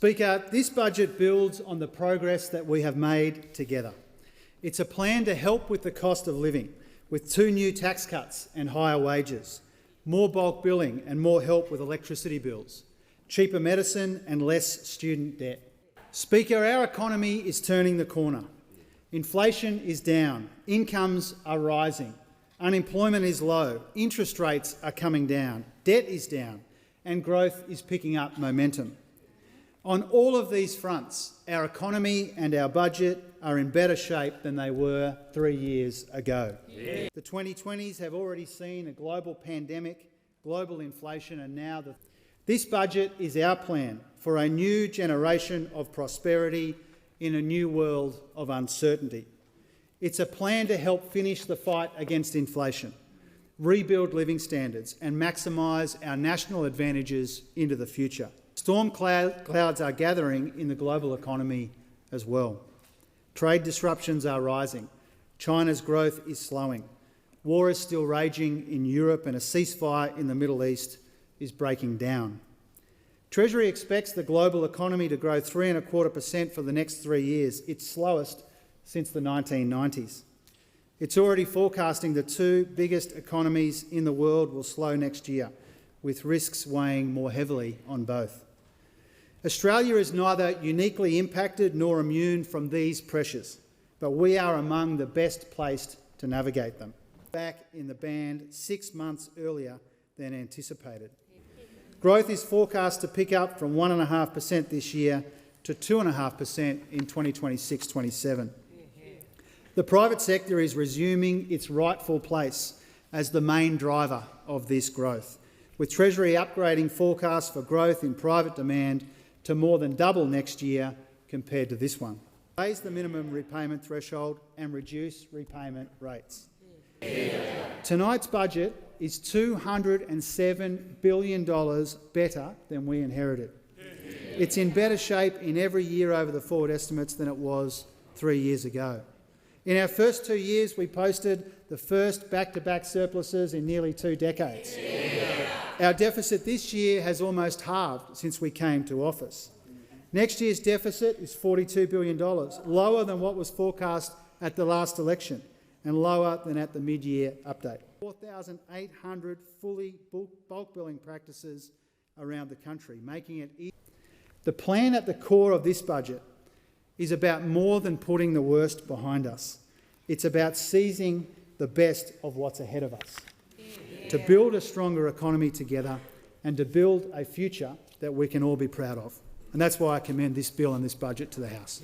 Speaker, this budget builds on the progress that we have made together. It's a plan to help with the cost of living, with 2 new tax cuts and higher wages, more bulk billing and more help with electricity bills, cheaper medicine and less student debt. Speaker, our economy is turning the corner. Inflation is down, incomes are rising, unemployment is low, interest rates are coming down, debt is down, and growth is picking up momentum. On all of these fronts, our economy and our budget are in better shape than they were 3 years ago. Yeah. The 2020s have already seen a global pandemic, global inflation, and now this budget is our plan for a new generation of prosperity in a new world of uncertainty. It's a plan to help finish the fight against inflation, rebuild living standards and maximise our national advantages into the future. Storm clouds are gathering in the global economy as well. Trade disruptions are rising. China's growth is slowing. War is still raging in Europe and a ceasefire in the Middle East is breaking down. Treasury expects the global economy to grow 3.25% for the next 3 years, its slowest since the 1990s. It's already forecasting the 2 biggest economies in the world will slow next year, with risks weighing more heavily on both. Australia is neither uniquely impacted nor immune from these pressures, but we are among the best placed to navigate them. Back in the band 6 months earlier than anticipated. Growth is forecast to pick up from 1.5% this year to 2.5% in 2026-27. The private sector is resuming its rightful place as the main driver of this growth, with Treasury upgrading forecasts for growth in private demand to more than double next year compared to this one. Raise the minimum repayment threshold and reduce repayment rates. Yeah. Tonight's budget is $207 billion better than we inherited. Yeah. It's in better shape in every year over the forward estimates than it was 3 years ago. In our first 2 years, we posted the first back-to-back surpluses in nearly 2 decades. Yeah. Our deficit this year has almost halved since we came to office. Next year's deficit is $42 billion, lower than what was forecast at the last election and lower than at the mid-year update. 4,800 fully bulk billing practices around the country, making it easy. The plan at the core of this budget is about more than putting the worst behind us. It's about seizing the best of what's ahead of us, to build a stronger economy together and to build a future that we can all be proud of. And that's why I commend this bill and this budget to the House.